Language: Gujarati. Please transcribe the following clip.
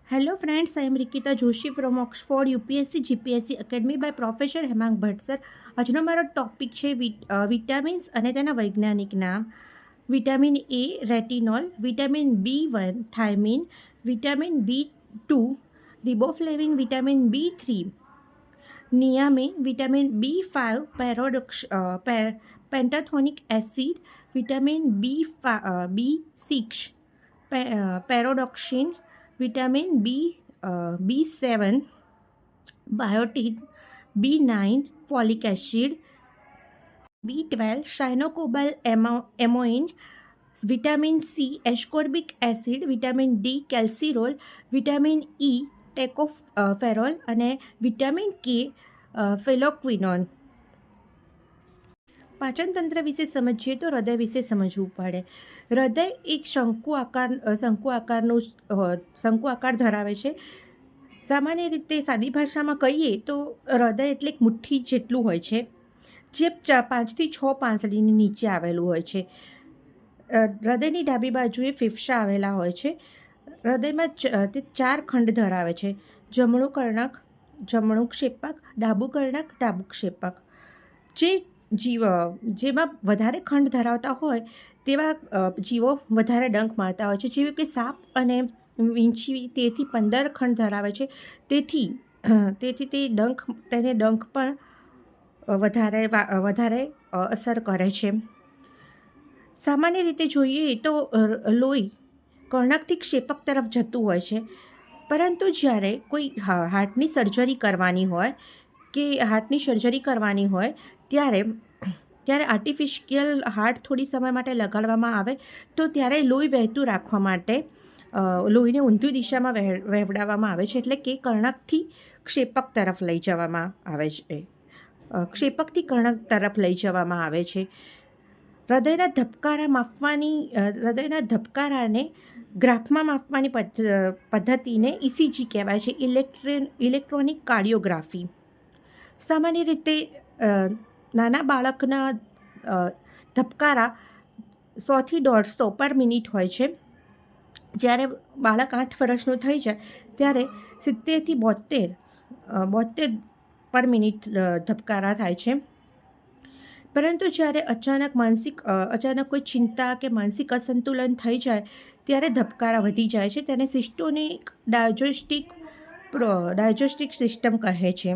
Hello friends, I am Rikita Joshi from Oxford UPSC GPSC Academy by Professor Hemang Bhatt sir. આજનો મારો ટોપિક છે વિટામિન્સ અને તેના વૈજ્ઞાનિક નામ. Vitamin A retinol, vitamin B1 thiamine, vitamin B2 riboflavin, vitamin B3 નિયામિન, vitamin B5 pantothenic acid, vitamin B6 pyridoxine, vitamin B7 biotin, B9 folic acid, B12 cyanocobalamin, vitamin C ascorbic acid, vitamin D calciferol, vitamin E tocopherol અને વિટામિન કે ફેલોક્વિનોન. પાચનતંત્ર વિશે સમજીએ તો હૃદય વિશે સમજવું પડે. હૃદય એક શંકુ આકાર ધરાવે છે. સામાન્ય રીતે સાદી ભાષામાં કહીએ તો હૃદય એટલે એક મુઠ્ઠી જેટલું હોય છે, જે 5 થી 6 પાંસળીની નીચે આવેલું હોય છે. હૃદયની ડાબી બાજુએ ફેફસા આવેલા હોય છે. હૃદયમાં તે 4 ખંડ ધરાવે છે: જમણું કર્ણક, જમણું ક્ષેપક, ડાબું કર્ણક, ડાબું ક્ષેપક. જેમાં વધારે ખંડ ધરાવતા હોય તેવા જીવો વધારે ડંખ મારતા હોય છે. જેવી કે સાપ અને વીંછી 13 થી 15 ખંડ ધરાવે છે. તેથી તેને ડંખ પણ વધારે અસર કરે છે. સામાન્ય રીતે જોઈએ તો લોહી કર્ણકથી ક્ષેપક તરફ જતું હોય છે, પરંતુ જ્યારે કોઈ હાર્ટની સર્જરી કરવાની હોય ત્યારે આર્ટિફિશિયલ હાર્ટ થોડી સમય માટે લગાડવામાં આવે તો ત્યારે લોહી વહેતું રાખવા માટે લોહીને ઊંધી દિશામાં વહેવડાવવામાં આવે છે, એટલે કે કર્ણકથી ક્ષેપક તરફ લઈ જવામાં આવે છે. ક્ષેપકથી કર્ણક તરફ લઈ જવામાં આવે છે. હૃદયના ધબકારાને ગ્રાફમાં માપવાની પદ્ધતિને ઇસીજી કહેવાય છે, ઇલેક્ટ્રોનિક કાર્ડિયોગ્રાફી. સામાન્ય રીતે નાના બાળકના ધબકારા 100 થી 150 પર મિનિટ હોય છે. જ્યારે બાળક 8 વર્ષનું થઈ જાય ત્યારે 70 થી 72 પર મિનિટ ધબકારા થાય છે. પરંતુ જ્યારે અચાનક કોઈ ચિંતા કે માનસિક અસંતુલન થઈ જાય ત્યારે ધબકારા વધી જાય છે. તેને સિસ્ટોનિક ડાયજેસ્ટિક સિસ્ટમ કહે છે.